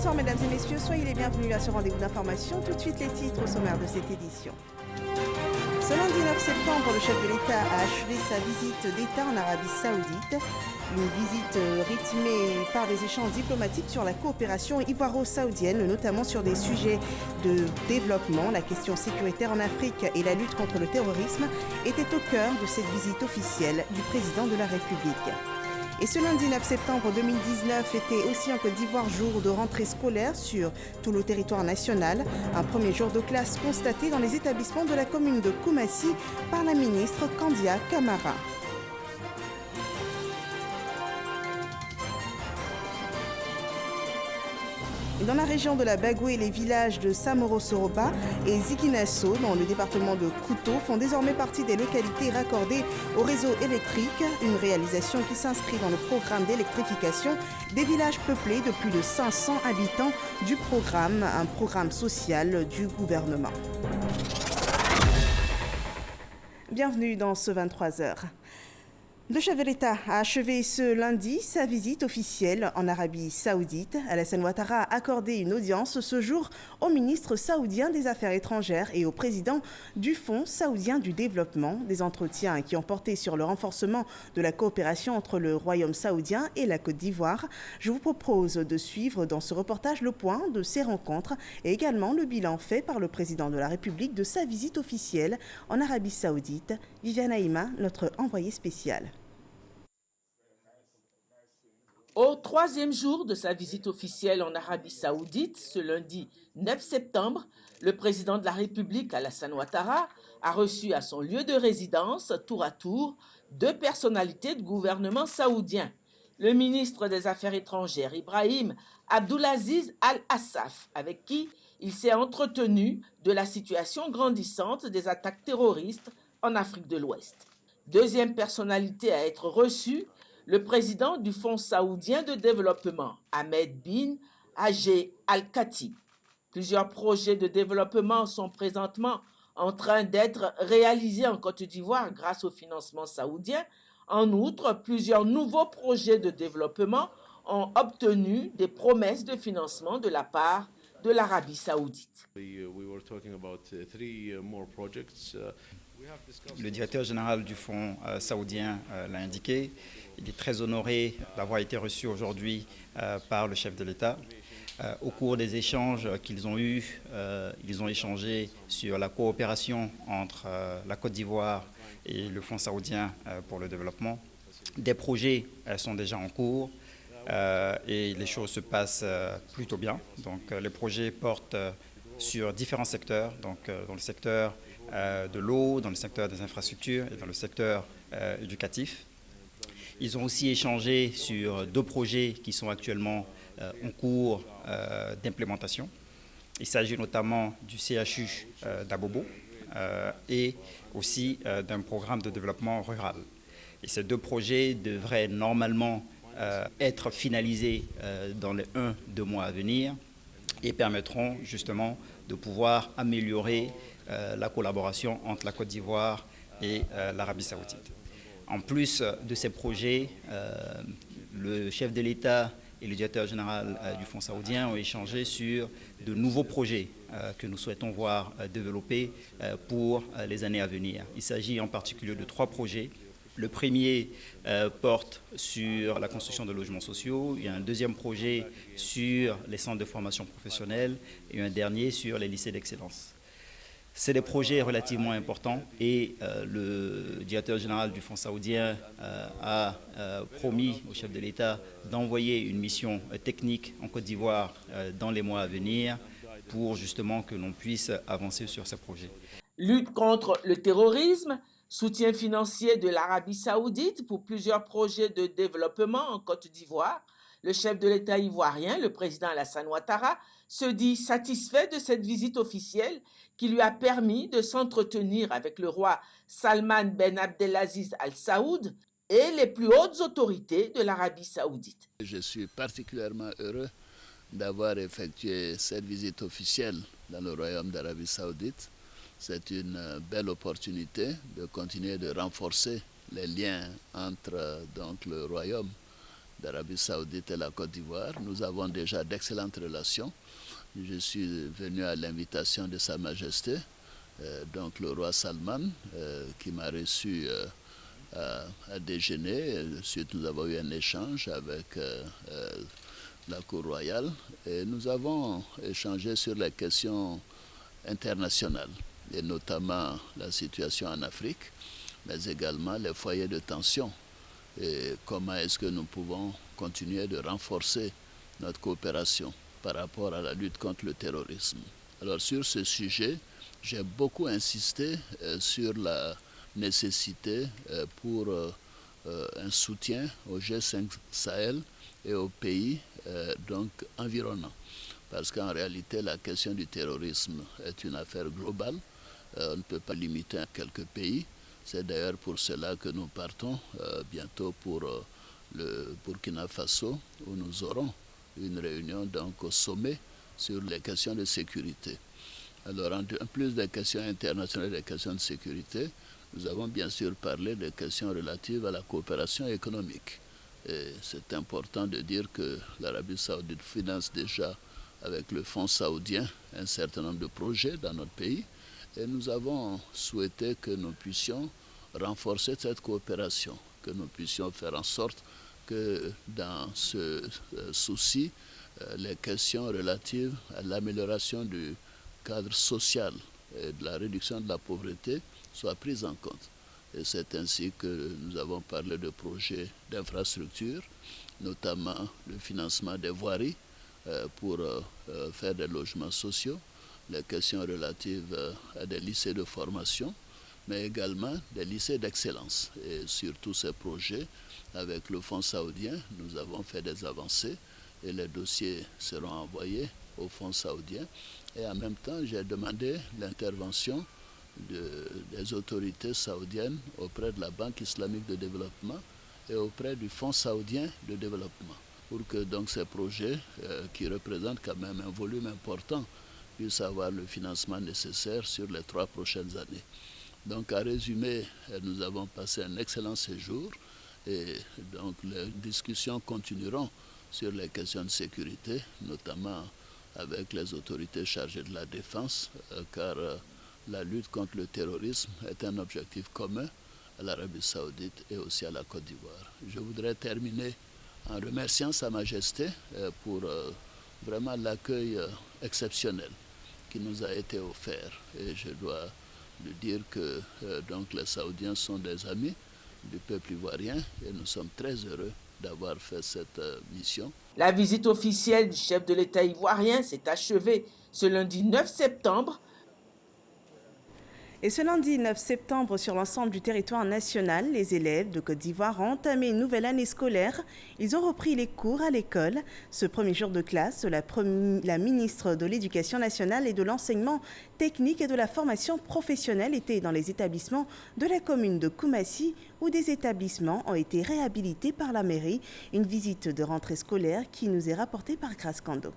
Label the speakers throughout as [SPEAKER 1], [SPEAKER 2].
[SPEAKER 1] Bonsoir mesdames et messieurs, soyez les bienvenus à ce rendez-vous d'information. Tout de suite les titres au sommaire de cette édition. Ce lundi 9 septembre, le chef de l'État a achevé sa visite d'État en Arabie Saoudite. Une visite rythmée par des échanges diplomatiques sur la coopération ivoiro-saoudienne, notamment sur des sujets de développement. La question sécuritaire en Afrique et la lutte contre le terrorisme étaient au cœur de cette visite officielle du président de la République. Et ce lundi 9 septembre 2019 était aussi en Côte d'Ivoire jour de rentrée scolaire sur tout le territoire national. Un premier jour de classe constaté dans les établissements de la commune de Koumassi par la ministre Kandia Camara. Dans la région de la Bagoué, les villages de Samoro-Soroba et Ziguinchor, dans le département de Kouto, font désormais partie des localités raccordées au réseau électrique. Une réalisation qui s'inscrit dans le programme d'électrification des villages peuplés de plus de 500 habitants du programme, un programme social du gouvernement. Bienvenue dans ce 23h. Le chef de l'État a achevé ce lundi sa visite officielle en Arabie Saoudite. Alassane Ouattara a accordé une audience ce jour au ministre saoudien des Affaires étrangères et au président du Fonds saoudien du développement. Des entretiens qui ont porté sur le renforcement de la coopération entre le Royaume saoudien et la Côte d'Ivoire. Je vous propose de suivre dans ce reportage le point de ces rencontres et également le bilan fait par le président de la République de sa visite officielle en Arabie Saoudite. Viviane Haïma, notre envoyée spéciale.
[SPEAKER 2] Au troisième jour de sa visite officielle en Arabie Saoudite, ce lundi 9 septembre, le président de la République, Alassane Ouattara, a reçu à son lieu de résidence, tour à tour, deux personnalités de gouvernement saoudien. Le ministre des Affaires étrangères, Ibrahim Abdulaziz Al-Assaf, avec qui il s'est entretenu de la situation grandissante des attaques terroristes en Afrique de l'Ouest. Deuxième personnalité à être reçue, le président du Fonds saoudien de développement, Ahmed bin Hajj Al-Khatib. Plusieurs projets de développement sont présentement en train d'être réalisés en Côte d'Ivoire grâce au financement saoudien. En outre, plusieurs nouveaux projets de développement ont obtenu des promesses de financement de la part de l'Arabie Saoudite.
[SPEAKER 3] Le directeur général du Fonds saoudien l'a indiqué. Il est très honoré d'avoir été reçu aujourd'hui par le chef de l'État. Au cours des échanges qu'ils ont eus, ils ont échangé sur la coopération entre la Côte d'Ivoire et le Fonds saoudien pour le développement. Des projets sont déjà en cours et les choses se passent plutôt bien. Donc, les projets portent sur différents secteurs, donc dans le secteur de l'eau, dans le secteur des infrastructures et dans le secteur éducatif. Ils ont aussi échangé sur deux projets qui sont actuellement en cours d'implémentation. Il s'agit notamment du CHU d'Abobo et aussi d'un programme de développement rural. Et ces deux projets devraient normalement être finalisés dans les 1-2 mois à venir et permettront justement de pouvoir améliorer la collaboration entre la Côte d'Ivoire et l'Arabie Saoudite. En plus de ces projets, le chef de l'État et le directeur général du Fonds saoudien ont échangé sur de nouveaux projets que nous souhaitons voir développer pour les années à venir. Il s'agit en particulier de 3 projets. Le premier porte sur la construction de logements sociaux, il y a un deuxième projet sur les centres de formation professionnelle et un dernier sur les lycées d'excellence. C'est des projets relativement importants et le directeur général du Fonds saoudien a promis au chef de l'État d'envoyer une mission technique en Côte d'Ivoire dans les mois à venir pour justement que l'on puisse avancer sur ces projets.
[SPEAKER 2] Lutte contre le terrorisme, soutien financier de l'Arabie Saoudite pour plusieurs projets de développement en Côte d'Ivoire. Le chef de l'État ivoirien, le président Alassane Ouattara, se dit satisfait de cette visite officielle qui lui a permis de s'entretenir avec le roi Salman Ben Abdelaziz Al Saoud et les plus hautes autorités de l'Arabie Saoudite.
[SPEAKER 4] Je suis particulièrement heureux d'avoir effectué cette visite officielle dans le Royaume d'Arabie Saoudite. C'est une belle opportunité de continuer de renforcer les liens entre donc, le Royaume d'Arabie Saoudite et la Côte d'Ivoire. Nous avons déjà d'excellentes relations. Je suis venu à l'invitation de Sa Majesté, donc le roi Salman, qui m'a reçu à déjeuner. Ensuite, nous avons eu un échange avec la cour royale et nous avons échangé sur les questions internationales et notamment la situation en Afrique, mais également les foyers de tension et comment est-ce que nous pouvons continuer de renforcer notre coopération par rapport à la lutte contre le terrorisme. Alors sur ce sujet, j'ai beaucoup insisté sur la nécessité pour un soutien au G5 Sahel et aux pays donc environnants. Parce qu'en réalité, la question du terrorisme est une affaire globale. On ne peut pas limiter à quelques pays. C'est d'ailleurs pour cela que nous partons bientôt pour le Burkina Faso, où nous aurons une réunion donc, au sommet sur les questions de sécurité. Alors, en plus des questions internationales et des questions de sécurité, nous avons bien sûr parlé des questions relatives à la coopération économique. Et c'est important de dire que l'Arabie Saoudite finance déjà avec le fonds saoudien un certain nombre de projets dans notre pays. Et nous avons souhaité que nous puissions renforcer cette coopération, que nous puissions faire en sorte que dans ce souci, les questions relatives à l'amélioration du cadre social et de la réduction de la pauvreté soient prises en compte. Et c'est ainsi que nous avons parlé de projets d'infrastructure, notamment le financement des voiries pour faire des logements sociaux, les questions relatives à des lycées de formation, mais également des lycées d'excellence. Et sur tous ces projets, avec le fonds saoudien, nous avons fait des avancées et les dossiers seront envoyés au fonds saoudien. Et en même temps, j'ai demandé l'intervention des autorités saoudiennes auprès de la Banque islamique de développement et auprès du Fonds saoudien de développement pour que donc ces projets qui représentent quand même un volume important puissent avoir le financement nécessaire sur les 3 prochaines années. Donc à résumer, nous avons passé un excellent séjour et donc les discussions continueront sur les questions de sécurité, notamment avec les autorités chargées de la défense, car la lutte contre le terrorisme est un objectif commun à l'Arabie Saoudite et aussi à la Côte d'Ivoire. Je voudrais terminer en remerciant Sa Majesté pour vraiment l'accueil exceptionnel qui nous a été offert. Et je dois lui dire que donc les Saoudiens sont des amis du peuple ivoirien et nous sommes très heureux d'avoir fait cette mission.
[SPEAKER 2] La visite officielle du chef de l'État ivoirien s'est achevée ce lundi 9 septembre.
[SPEAKER 1] Et ce lundi 9 septembre, sur l'ensemble du territoire national, les élèves de Côte d'Ivoire ont entamé une nouvelle année scolaire. Ils ont repris les cours à l'école. Ce premier jour de classe, la ministre de l'Éducation nationale et de l'enseignement technique et de la formation professionnelle était dans les établissements de la commune de Koumassi, où des établissements ont été réhabilités par la mairie. Une visite de rentrée scolaire qui nous est rapportée par Grace Kando.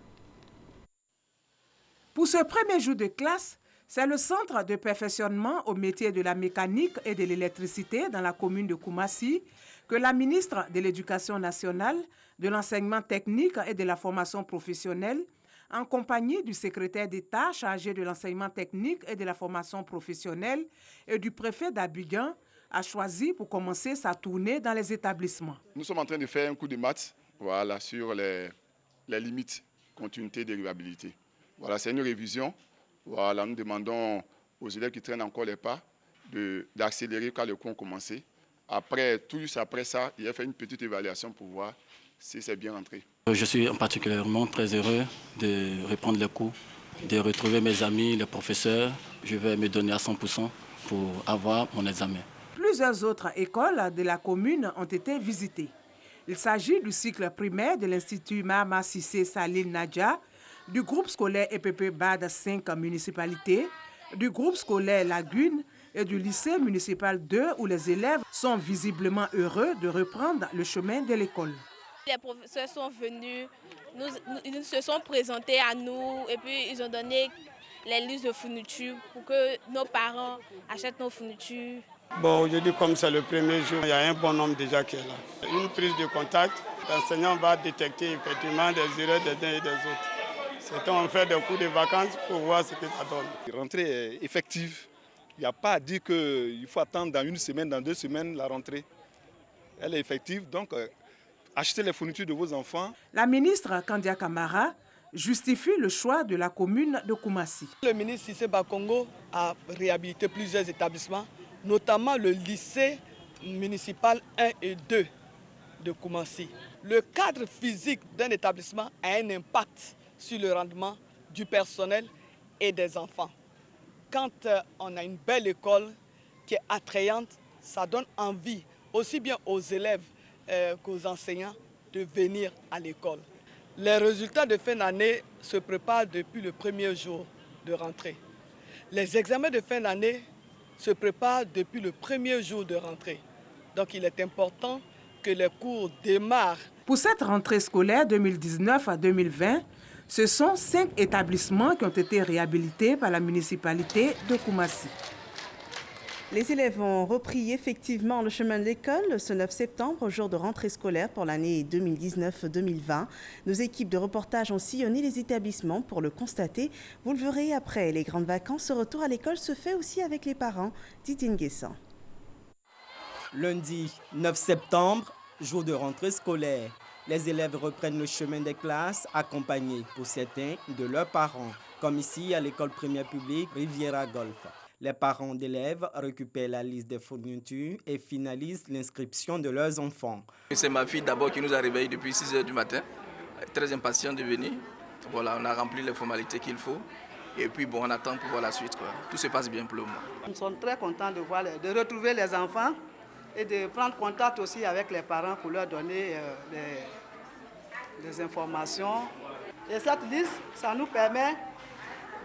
[SPEAKER 5] Pour ce premier jour de classe, c'est le centre de perfectionnement au métier de la mécanique et de l'électricité dans la commune de Koumassi que la ministre de l'Éducation nationale, de l'enseignement technique et de la formation professionnelle, en compagnie du secrétaire d'État chargé de l'enseignement technique et de la formation professionnelle et du préfet d'Abidjan, a choisi pour commencer sa tournée dans les établissements.
[SPEAKER 6] Nous sommes en train de faire un coup de maths sur les limites, continuité, dérivabilité. Voilà, c'est une révision. Voilà, nous demandons aux élèves qui traînent encore les pas d'accélérer quand le cours a commencé. Après ça, il a fait une petite évaluation pour voir si c'est bien rentré.
[SPEAKER 7] Je suis particulièrement très heureux de reprendre les cours, de retrouver mes amis, les professeurs. Je vais me donner à 100% pour avoir mon examen.
[SPEAKER 5] Plusieurs autres écoles de la commune ont été visitées. Il s'agit du cycle primaire de l'Institut Mahama Cissé Salil Nadja, du groupe scolaire EPP BAD 5 municipalités, du groupe scolaire Lagune et du lycée municipal 2 où les élèves sont visiblement heureux de reprendre le chemin de l'école.
[SPEAKER 8] Les professeurs sont venus, ils se sont présentés à nous et puis ils ont donné les listes de fournitures pour que nos parents achètent nos fournitures.
[SPEAKER 9] Bon, aujourd'hui, comme c'est le premier jour, il y a un bon nombre déjà qui est là. Une prise de contact L'enseignant va détecter effectivement des erreurs des uns et des autres. C'est on fait des cours de vacances pour voir ce que ça donne.
[SPEAKER 10] La rentrée est effective. Il n'y a pas à dire qu'il faut attendre dans une semaine, dans 2 semaines la rentrée. Elle est effective, donc achetez les fournitures de vos enfants.
[SPEAKER 5] La ministre Kandia Kamara justifie le choix de la commune de Koumassi.
[SPEAKER 11] Le ministre Cissé Bakongo a réhabilité plusieurs établissements, notamment le lycée municipal 1 et 2 de Koumassi. Le cadre physique d'un établissement a un impact sur le rendement du personnel et des enfants. Quand on a une belle école qui est attrayante, ça donne envie aussi bien aux élèves qu'aux enseignants de venir à l'école. Les résultats de fin d'année se préparent depuis le premier jour de rentrée. Les examens de fin d'année se préparent depuis le premier jour de rentrée. Donc il est important que les cours démarrent.
[SPEAKER 5] Pour cette rentrée scolaire 2019 à 2020, ce sont 5 établissements qui ont été réhabilités par la municipalité de Koumassi.
[SPEAKER 1] Les élèves ont repris effectivement le chemin de l'école ce 9 septembre, jour de rentrée scolaire pour l'année 2019-2020. Nos équipes de reportage ont sillonné les établissements pour le constater. Vous le verrez après les grandes vacances, ce retour à l'école se fait aussi avec les parents. Didier Nguessan.
[SPEAKER 12] Lundi 9 septembre, jour de rentrée scolaire. Les élèves reprennent le chemin des classes, accompagnés pour certains de leurs parents, comme ici à l'école primaire publique Riviera Golf. Les parents d'élèves récupèrent la liste des fournitures et finalisent l'inscription de leurs enfants.
[SPEAKER 13] C'est ma fille d'abord qui nous a réveillés depuis 6 h du matin, très impatiente de venir. Voilà, on a rempli les formalités qu'il faut et puis bon, on attend pour voir la suite, quoi. Tout se passe bien pour le moment.
[SPEAKER 14] Nous sommes très contents de retrouver les enfants et de prendre contact aussi avec les parents pour leur donner des informations. Et cette liste, ça nous permet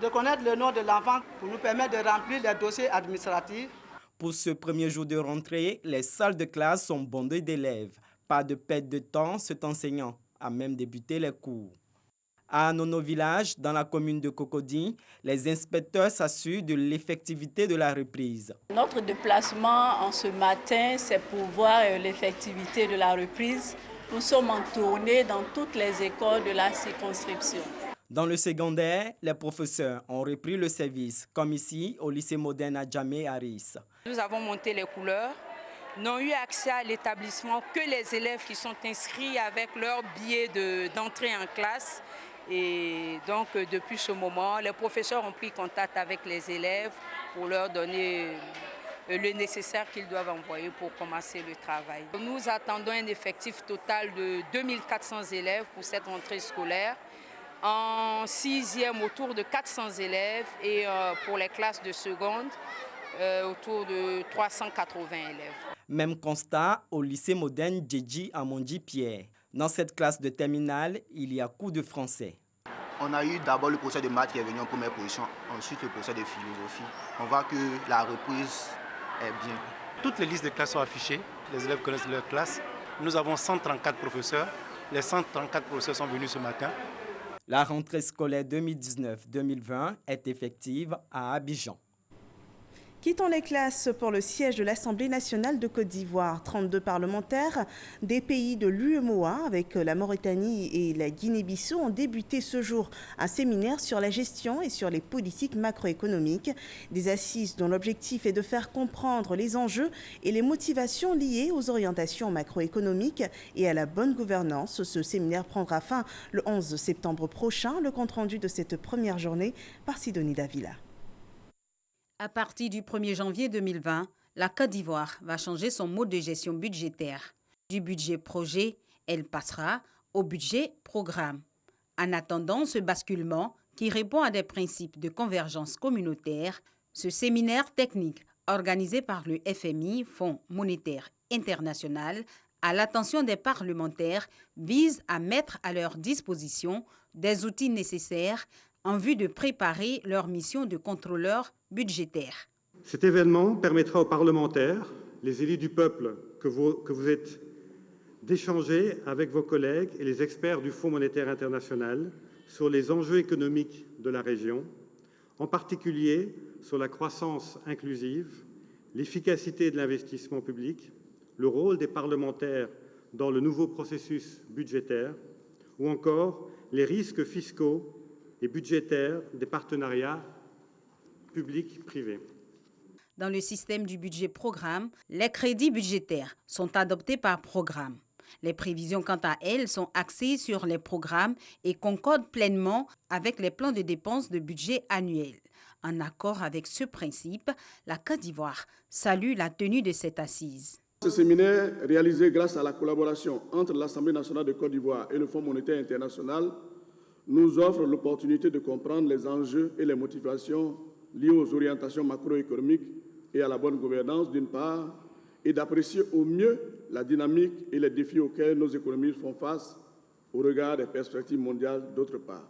[SPEAKER 14] de connaître le nom de l'enfant pour nous permettre de remplir les dossiers administratifs.
[SPEAKER 12] Pour ce premier jour de rentrée, les salles de classe sont bondées d'élèves. Pas de perte de temps, cet enseignant a même débuté les cours. À Nono Village, dans la commune de Cocody, les inspecteurs s'assurent de l'effectivité de la reprise.
[SPEAKER 15] Notre déplacement en ce matin, c'est pour voir l'effectivité de la reprise. Nous sommes en tournée dans toutes les écoles de la circonscription.
[SPEAKER 12] Dans le secondaire, les professeurs ont repris le service, comme ici au lycée moderne Adjamé Harris.
[SPEAKER 16] Nous avons monté les couleurs, n'ont eu accès à l'établissement que les élèves qui sont inscrits avec leur billet d'entrée en classe. Et donc, depuis ce moment, les professeurs ont pris contact avec les élèves pour leur donner le nécessaire qu'ils doivent envoyer pour commencer le travail. Nous attendons un effectif total de 2400 élèves pour cette rentrée scolaire. En 6e, autour de 400 élèves et pour les classes de seconde, autour de 380 élèves.
[SPEAKER 12] Même constat au lycée moderne Djedji Amondi Pierre. Dans cette classe de terminale, il y a cours de français.
[SPEAKER 17] On a eu d'abord le professeur de maths qui est venu en première position, ensuite le professeur de philosophie. On voit que la reprise est bien.
[SPEAKER 18] Toutes les listes de classes sont affichées, les élèves connaissent leur classe. Nous avons 134 professeurs. Les 134 professeurs sont venus ce matin.
[SPEAKER 12] La rentrée scolaire 2019-2020 est effective à Abidjan.
[SPEAKER 1] Quittons les classes pour le siège de l'Assemblée nationale de Côte d'Ivoire. 32 parlementaires des pays de l'UEMOA avec la Mauritanie et la Guinée-Bissau ont débuté ce jour un séminaire sur la gestion et sur les politiques macroéconomiques. Des assises dont l'objectif est de faire comprendre les enjeux et les motivations liées aux orientations macroéconomiques et à la bonne gouvernance. Ce séminaire prendra fin le 11 septembre prochain. Le compte-rendu de cette première journée par Sidonie Davila.
[SPEAKER 19] À partir du 1er janvier 2020, la Côte d'Ivoire va changer son mode de gestion budgétaire. Du budget projet, elle passera au budget programme. En attendant ce basculement qui répond à des principes de convergence communautaire, ce séminaire technique organisé par le FMI, Fonds monétaire international, à l'attention des parlementaires, vise à mettre à leur disposition des outils nécessaires en vue de préparer leur mission de contrôleur budgétaire.
[SPEAKER 20] Cet événement permettra aux parlementaires, les élus du peuple que vous êtes, d'échanger avec vos collègues et les experts du Fonds monétaire international sur les enjeux économiques de la région, en particulier sur la croissance inclusive, l'efficacité de l'investissement public, le rôle des parlementaires dans le nouveau processus budgétaire, ou encore les risques fiscaux et budgétaires des partenariats publics-privés.
[SPEAKER 19] Dans le système du budget programme, les crédits budgétaires sont adoptés par programme. Les prévisions, quant à elles, sont axées sur les programmes et concordent pleinement avec les plans de dépenses de budget annuel. En accord avec ce principe, la Côte d'Ivoire salue la tenue de cette assise.
[SPEAKER 21] Ce séminaire, réalisé grâce à la collaboration entre l'Assemblée nationale de Côte d'Ivoire et le Fonds monétaire international, nous offre l'opportunité de comprendre les enjeux et les motivations liées aux orientations macroéconomiques et à la bonne gouvernance d'une part, et d'apprécier au mieux la dynamique et les défis auxquels nos économies font face au regard des perspectives mondiales d'autre part.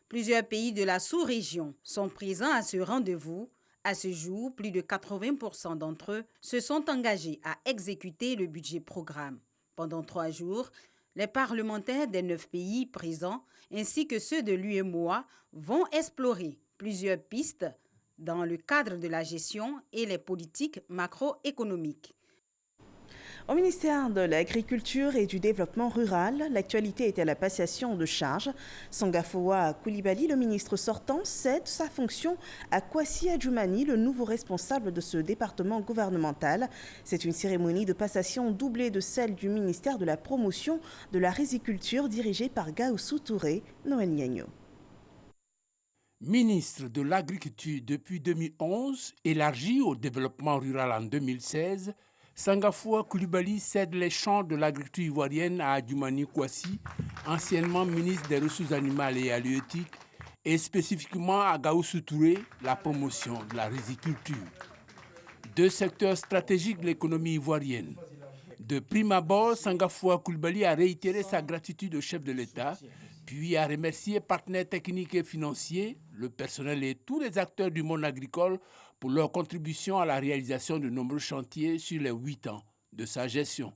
[SPEAKER 19] Plusieurs pays de la sous-région sont présents à ce rendez-vous. À ce jour, plus de 80% d'entre eux se sont engagés à exécuter le budget programme. Pendant 3 jours, les parlementaires des 9 pays présents ainsi que ceux de l'UEMOA vont explorer plusieurs pistes dans le cadre de la gestion et les politiques macroéconomiques.
[SPEAKER 1] Au ministère de l'Agriculture et du Développement rural, l'actualité était la passation de charges. Sangafoua Coulibaly, le ministre sortant, cède sa fonction à Kwasi Adjoumani, le nouveau responsable de ce département gouvernemental. C'est une cérémonie de passation doublée de celle du ministère de la Promotion de la Riziculture dirigée par Gaoussou Touré, Noël Niagno.
[SPEAKER 22] Ministre de l'Agriculture depuis 2011, élargi au développement rural en 2016, Sangafoua Coulibaly cède les champs de l'agriculture ivoirienne à Adjoumani Kwasi, anciennement ministre des Ressources animales et halieutiques, et spécifiquement à Gaoussou Touré, la promotion de la riziculture. 2 secteurs stratégiques de l'économie ivoirienne. De prime abord, Sangafoua Coulibaly a réitéré sa gratitude au chef de l'État, puis a remercié partenaires techniques et financiers, le personnel et tous les acteurs du monde agricole pour leur contribution à la réalisation de nombreux chantiers sur les 8 ans de sa gestion.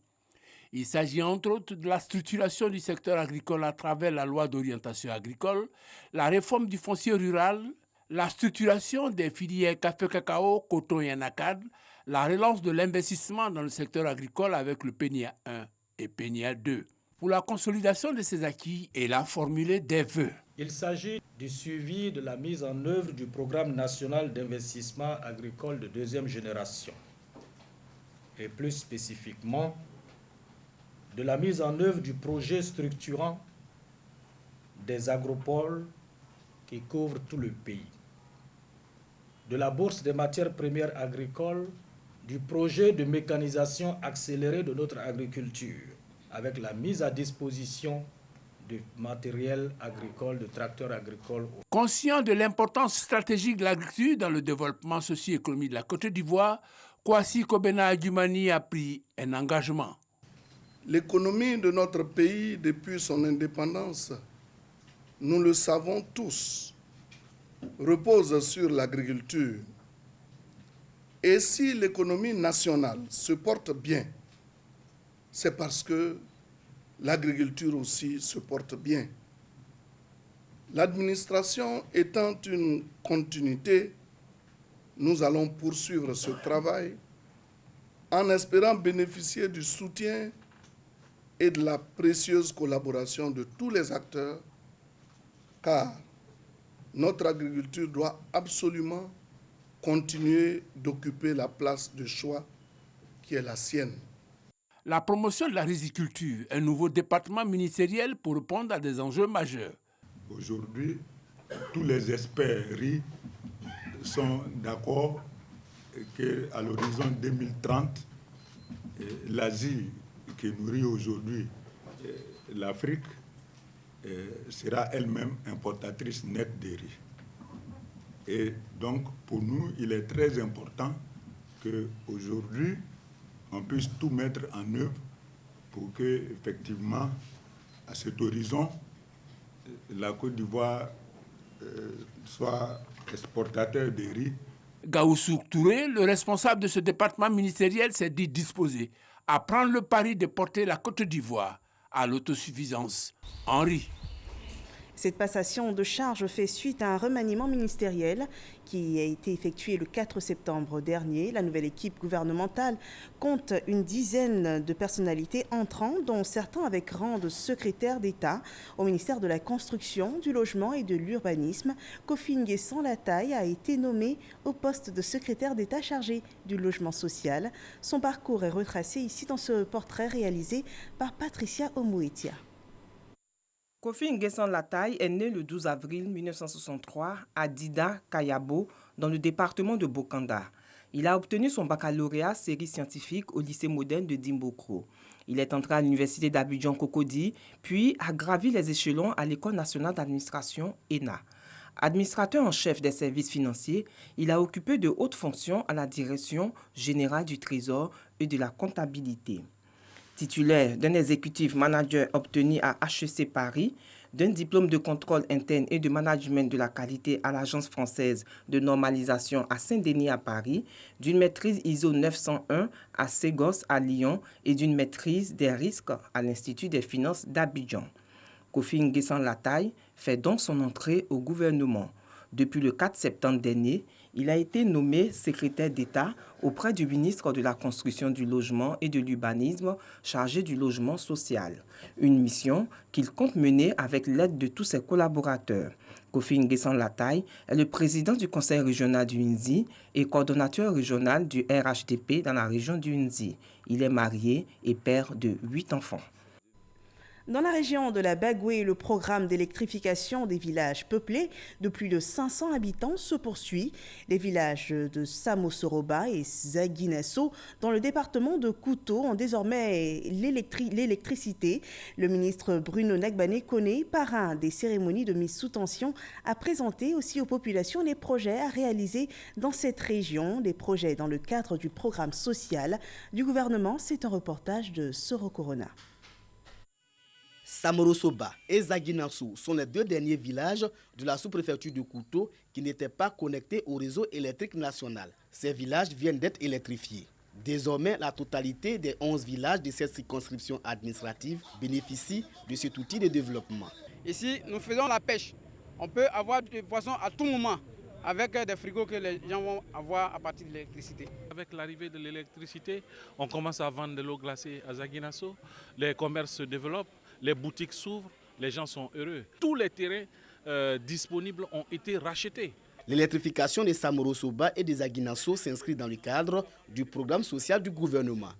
[SPEAKER 22] Il s'agit entre autres de la structuration du secteur agricole à travers la loi d'orientation agricole, la réforme du foncier rural, la structuration des filières café-cacao, coton et anacarde, la relance de l'investissement dans le secteur agricole avec le PNIA 1 et PNIA 2. Pour la consolidation de ces acquis, il a formulé des vœux.
[SPEAKER 23] Il s'agit du suivi de la mise en œuvre du programme national d'investissement agricole de 2e génération et plus spécifiquement de la mise en œuvre du projet structurant des agropoles qui couvrent tout le pays, de la bourse des matières premières agricoles, du projet de mécanisation accélérée de notre agriculture, avec la mise à disposition de matériel agricole, de tracteurs agricoles.
[SPEAKER 22] Conscient de l'importance stratégique de l'agriculture dans le développement socio-économique de la Côte d'Ivoire, Kwasi Kobena Adjoumani a pris un engagement.
[SPEAKER 21] L'économie de notre pays, depuis son indépendance, nous le savons tous, repose sur l'agriculture. Et si l'économie nationale se porte bien, c'est parce que l'agriculture aussi se porte bien. L'administration étant une continuité, nous allons poursuivre ce travail en espérant bénéficier du soutien et de la précieuse collaboration de tous les acteurs, car notre agriculture doit absolument continuer d'occuper la place de choix qui est la sienne.
[SPEAKER 22] La promotion de la riziculture, un nouveau département ministériel pour répondre à des enjeux majeurs.
[SPEAKER 24] Aujourd'hui, tous les experts riz sont d'accord qu'à l'horizon 2030, l'Asie qui nourrit aujourd'hui l'Afrique sera elle-même importatrice nette de riz. Et donc, pour nous, il est très important qu'aujourd'hui, on puisse tout mettre en œuvre pour que, effectivement, à cet horizon, la Côte d'Ivoire soit exportateur de riz.
[SPEAKER 22] Gaoussou Touré, le responsable de ce département ministériel, s'est dit disposé à prendre le pari de porter la Côte d'Ivoire à l'autosuffisance en riz.
[SPEAKER 1] Cette passation de charge fait suite à un remaniement ministériel qui a été effectué le 4 septembre dernier. La nouvelle équipe gouvernementale compte une dizaine de personnalités entrant, dont certains avec rang de secrétaire d'État au ministère de la Construction, du Logement et de l'Urbanisme. Kofi Nguessan Lataille a été nommé au poste de secrétaire d'État chargé du logement social. Son parcours est retracé ici dans ce portrait réalisé par Patricia Omouetia.
[SPEAKER 2] Kofi Nguessan Lataille est né le 12 avril 1963 à Dida, Kayabo, dans le département de Bokanda. Il a obtenu son baccalauréat série scientifique au lycée moderne de Dimbokro. Il est entré à l'université d'Abidjan Cocody, puis a gravi les échelons à l'École nationale d'administration ENA. Administrateur en chef des services financiers, il a occupé de hautes fonctions à la direction générale du Trésor et de la comptabilité. Titulaire d'un exécutif manager obtenu à HEC Paris, d'un diplôme de contrôle interne et de management de la qualité à l'Agence française de normalisation à Saint-Denis à Paris, d'une maîtrise ISO 901 à Ségos à Lyon et d'une maîtrise des risques à l'Institut des finances d'Abidjan. Kofi Nguessan Lataille fait donc son entrée au gouvernement. Depuis le 4 septembre dernier, il a été nommé secrétaire d'État auprès du ministre de la Construction, du Logement et de l'Urbanisme chargé du logement social. Une mission qu'il compte mener avec l'aide de tous ses collaborateurs. Kofi Nguessan Lataille est le président du conseil régional du Hunzi et coordonnateur régional du RHDP dans la région du Hunzi. Il est marié et père de 8 enfants.
[SPEAKER 1] Dans la région de la Bagoué, le programme d'électrification des villages peuplés de plus de 500 habitants se poursuit. Les villages de Samosoroba et Zaguinasso, dans le département de Kouto, ont désormais l'électricité. Le ministre Bruno Nagbane Koné, parrain des cérémonies de mise sous tension, a présenté aussi aux populations les projets à réaliser dans cette région, des projets dans le cadre du programme social du gouvernement. C'est un reportage de Soro Corona.
[SPEAKER 3] Samorosoba et Zaguinasso sont les deux derniers villages de la sous-préfecture de Kouto qui n'étaient pas connectés au réseau électrique national. Ces villages viennent d'être électrifiés. Désormais, la totalité des 11 villages de cette circonscription administrative bénéficient de cet outil de développement.
[SPEAKER 4] Ici, nous faisons la pêche. On peut avoir des poissons à tout moment avec des frigos que les gens vont avoir à partir de l'électricité.
[SPEAKER 6] Avec l'arrivée de l'électricité, on commence à vendre de l'eau glacée à Zaguinasso. Les commerces se développent. Les boutiques s'ouvrent, les gens sont heureux. Tous les terrains disponibles ont été rachetés.
[SPEAKER 3] L'électrification de Samorosoba et de Zaguinasso s'inscrit dans le cadre du programme social du gouvernement.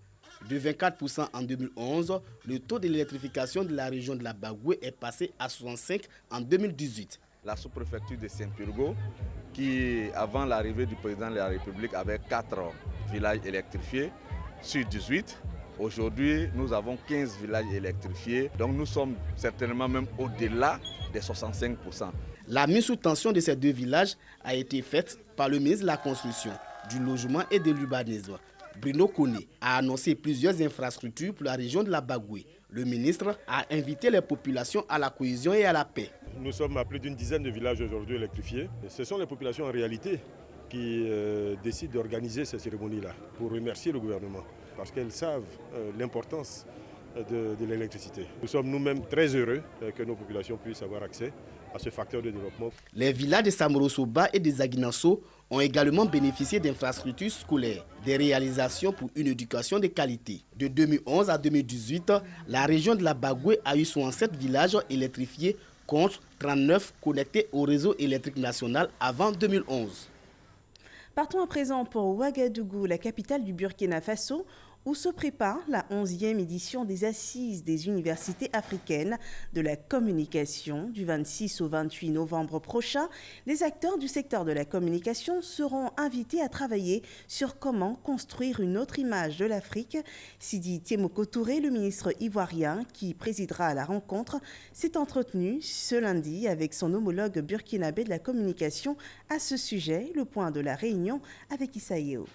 [SPEAKER 3] De 24% en 2011, le taux de l'électrification de la région de la Bagoué est passé à 65% en 2018.
[SPEAKER 25] La sous-préfecture de Saint-Purgo, qui avant l'arrivée du président de la République avait 4 villages électrifiés sur 18, aujourd'hui, nous avons 15 villages électrifiés, donc nous sommes certainement même au-delà des 65%.
[SPEAKER 3] La mise sous tension de ces deux villages a été faite par le ministre de la Construction, du Logement et de l'Urbanisme. Bruno Koné a annoncé plusieurs infrastructures pour la région de la Bagoué. Le ministre a invité les populations à la cohésion et à la paix.
[SPEAKER 26] Nous sommes à plus d'une dizaine de villages aujourd'hui électrifiés. Ce sont les populations en réalité qui décident d'organiser ces cérémonies-là pour remercier le gouvernement, parce qu'elles savent l'importance de l'électricité. Nous sommes nous-mêmes très heureux que nos populations puissent avoir accès à ce facteur de développement.
[SPEAKER 3] Les villages de Samorosoba et de Zaguinasso ont également bénéficié d'infrastructures scolaires, des réalisations pour une éducation de qualité. De 2011 à 2018, la région de la Bagoué a eu 67 villages électrifiés contre 39 connectés au réseau électrique national avant 2011.
[SPEAKER 1] Partons à présent pour Ouagadougou, la capitale du Burkina Faso, où se prépare la 11e édition des Assises des universités africaines de la communication. Du 26 au 28 novembre prochain, les acteurs du secteur de la communication seront invités à travailler sur comment construire une autre image de l'Afrique. Sidi Tiemoko Touré, le ministre ivoirien qui présidera la rencontre, s'est entretenu ce lundi avec son homologue burkinabé de la communication à ce sujet. Le point de la réunion avec Issaïo.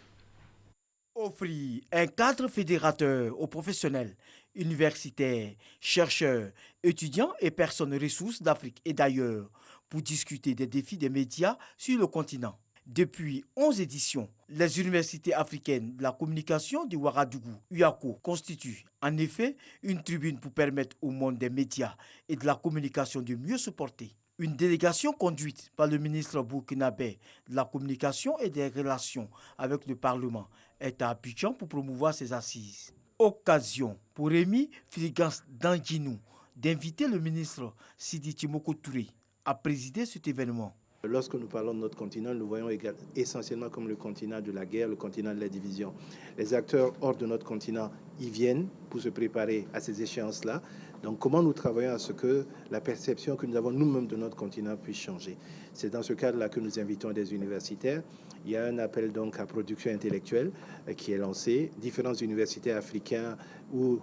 [SPEAKER 27] Offrir un cadre fédérateur aux professionnels, universitaires, chercheurs, étudiants et personnes ressources d'Afrique et d'ailleurs pour discuter des défis des médias sur le continent. Depuis 11 éditions, les universités africaines de la communication de Ouagadougou, UACO, constituent en effet une tribune pour permettre au monde des médias et de la communication de mieux se porter. Une délégation conduite par le ministre burkinabé de la communication et des relations avec le Parlement est à Abidjan pour promouvoir ces assises. Occasion pour Rémi Filigans Danginou d'inviter le ministre Sidi Timoko Touré à présider cet événement.
[SPEAKER 5] Lorsque nous parlons de notre continent, nous voyons essentiellement comme le continent de la guerre, le continent de la division. Les acteurs hors de notre continent y viennent pour se préparer à ces échéances-là. Donc comment nous travaillons à ce que la perception que nous avons nous-mêmes de notre continent puisse changer. C'est dans ce cadre-là que nous invitons des universitaires. Il y a un appel donc à production intellectuelle qui est lancé. Différents universitaires africains ou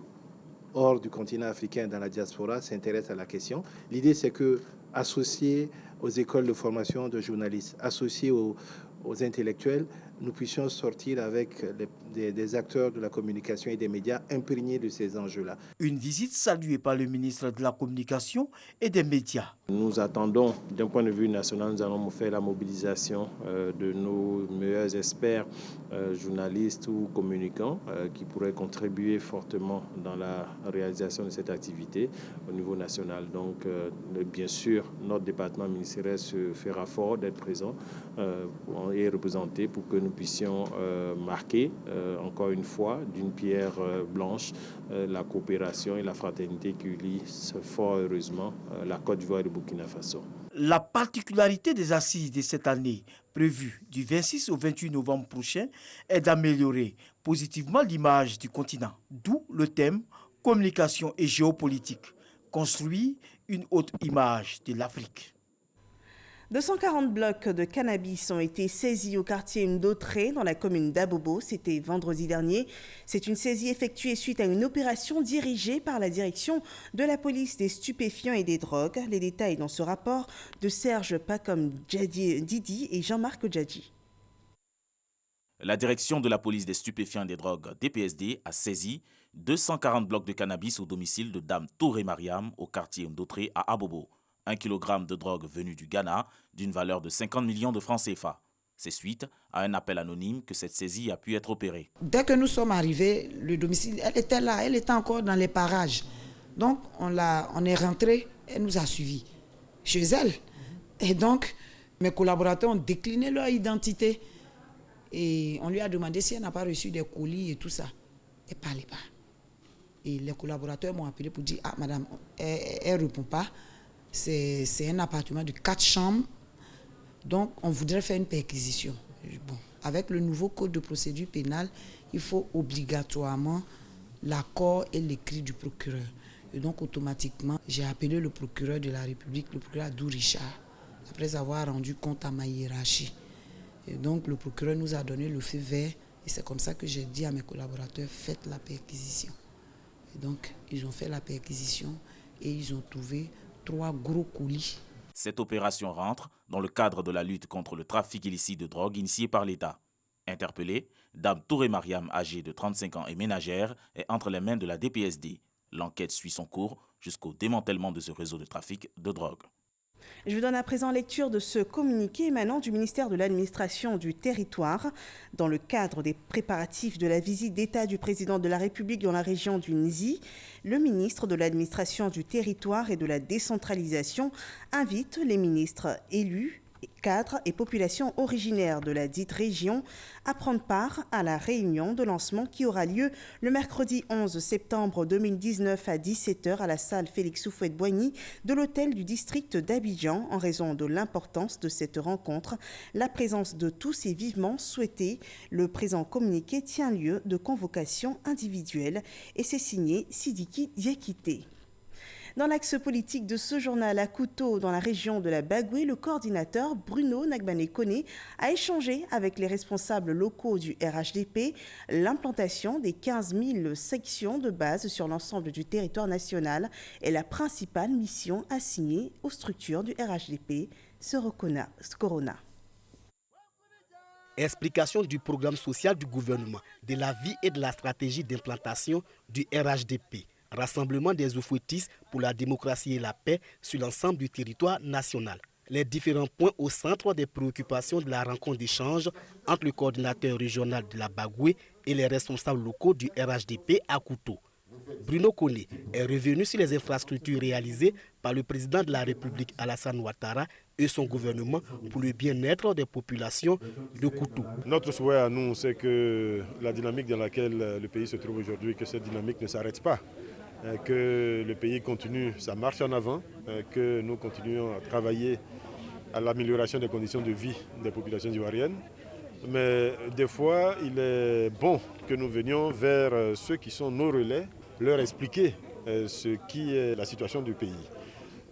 [SPEAKER 5] hors du continent africain dans la diaspora s'intéressent à la question. L'idée, c'est que associés aux écoles de formation de journalistes, associés aux intellectuels, nous puissions sortir avec des acteurs de la communication et des médias imprégnés de ces enjeux-là.
[SPEAKER 27] Une visite saluée par le ministre de la Communication et des Médias.
[SPEAKER 5] Nous attendons, d'un point de vue national, nous allons faire la mobilisation de nos meilleurs experts, journalistes ou communicants, qui pourraient contribuer fortement dans la réalisation de cette activité au niveau national. Donc, bien sûr, notre département ministériel se fera fort d'être présent et représenté pour que nous puissions marquer, encore une fois, d'une pierre blanche, la coopération et la fraternité qui unissent fort heureusement la Côte d'Ivoire et le Burkina Faso.
[SPEAKER 27] La particularité des assises de cette année, prévue du 26 au 28 novembre prochain, est d'améliorer positivement l'image du continent, d'où le thème « Communication et géopolitique », construit une autre image de l'Afrique.
[SPEAKER 1] 240 blocs de cannabis ont été saisis au quartier Ndautré dans la commune d'Abobo. C'était vendredi dernier. C'est une saisie effectuée suite à une opération dirigée par la direction de la police des stupéfiants et des drogues. Les détails dans ce rapport de Serge Pacom Didi et Jean-Marc Djadji.
[SPEAKER 7] La direction de la police des stupéfiants et des drogues, DPSD, a saisi 240 blocs de cannabis au domicile de Dame Touré Mariam au quartier Ndautré à Abobo. 1 kg de drogue venue du Ghana d'une valeur de 50 millions de francs CFA. C'est suite à un appel anonyme que cette saisie a pu être opérée.
[SPEAKER 8] Dès que nous sommes arrivés, le domicile, elle était là, elle était encore dans les parages. Donc on est rentré, elle nous a suivis chez elle. Et donc mes collaborateurs ont décliné leur identité. Et on lui a demandé si elle n'a pas reçu des colis et tout ça. Elle ne parlait pas. Et les collaborateurs m'ont appelé pour dire « Ah madame, elle ne répond pas. C'est un appartement de 4 chambres, donc on voudrait faire une perquisition. » Bon, avec le nouveau code de procédure pénale, il faut obligatoirement l'accord et l'écrit du procureur. Et donc automatiquement, j'ai appelé le procureur de la République, le procureur Adou Richard, après avoir rendu compte à ma hiérarchie. Et donc le procureur nous a donné le feu vert, et c'est comme ça que j'ai dit à mes collaborateurs, faites la perquisition. Et donc ils ont fait la perquisition et ils ont trouvé 3 gros colis.
[SPEAKER 7] Cette opération rentre dans le cadre de la lutte contre le trafic illicite de drogue initiée par l'État. Interpellée, Dame Touré Mariam, âgée de 35 ans et ménagère, est entre les mains de la DPSD. L'enquête suit son cours jusqu'au démantèlement de ce réseau de trafic de drogue.
[SPEAKER 1] Je vous donne à présent lecture de ce communiqué émanant du ministère de l'Administration du Territoire. Dans le cadre des préparatifs de la visite d'État du président de la République dans la région du Nzi, le ministre de l'Administration du Territoire et de la Décentralisation invite les ministres élus, cadres et populations originaires de la dite région à prendre part à la réunion de lancement qui aura lieu le mercredi 11 septembre 2019 à 17h à la salle Félix Houphouët-Boigny de l'hôtel du district d'Abidjan. En raison de l'importance de cette rencontre, la présence de tous est vivement souhaitée. Le présent communiqué tient lieu de convocation individuelle et c'est signé Sidiki Diakité. Dans l'axe politique de ce journal à Couteau, dans la région de la Bagoué, le coordinateur Bruno Nagbane-Koné a échangé avec les responsables locaux du RHDP. L'implantation des 15 000 sections de base sur l'ensemble du territoire national est la principale mission assignée aux structures du RHDP, Corona.
[SPEAKER 3] Explication du programme social du gouvernement, de la vie et de la stratégie d'implantation du RHDP. Rassemblement des oufouettistes pour la démocratie et la paix sur l'ensemble du territoire national. Les différents points au centre des préoccupations de la rencontre d'échange entre le coordinateur régional de la Bagoué et les responsables locaux du RHDP à Kouto. Bruno Koné est revenu sur les infrastructures réalisées par le président de la République Alassane Ouattara et son gouvernement pour le bien-être des populations de Kouto.
[SPEAKER 26] Notre souhait à nous, c'est que la dynamique dans laquelle le pays se trouve aujourd'hui, que cette dynamique ne s'arrête pas, que le pays continue sa marche en avant, que nous continuions à travailler à l'amélioration des conditions de vie des populations ivoiriennes. Mais des fois, il est bon que nous venions vers ceux qui sont nos relais, leur expliquer ce qui est la situation du pays.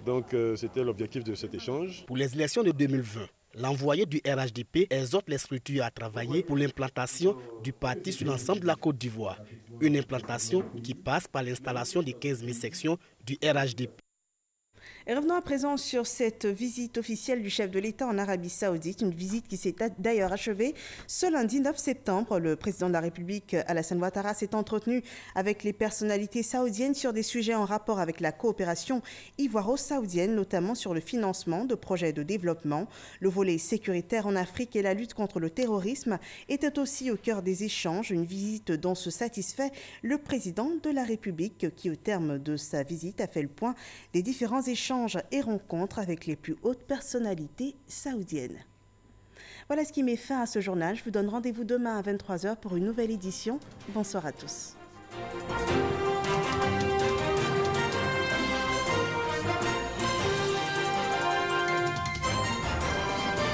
[SPEAKER 26] Donc c'était l'objectif de cet échange.
[SPEAKER 3] Pour les élections de 2020, l'envoyé du RHDP exhorte les structures à travailler pour l'implantation du parti sur l'ensemble de la Côte d'Ivoire. Une implantation qui passe par l'installation des 15 000 sections du RHDP.
[SPEAKER 1] Et revenons à présent sur cette visite officielle du chef de l'État en Arabie Saoudite, une visite qui s'est d'ailleurs achevée ce lundi 9 septembre. Le président de la République, Alassane Ouattara, s'est entretenu avec les personnalités saoudiennes sur des sujets en rapport avec la coopération ivoiro-saoudienne, notamment sur le financement de projets de développement. Le volet sécuritaire en Afrique et la lutte contre le terrorisme étaient aussi au cœur des échanges, une visite dont se satisfait le président de la République qui, au terme de sa visite, a fait le point des différents échanges et rencontres avec les plus hautes personnalités saoudiennes. Voilà ce qui met fin à ce journal. Je vous donne rendez-vous demain à 23h pour une nouvelle édition. Bonsoir à tous.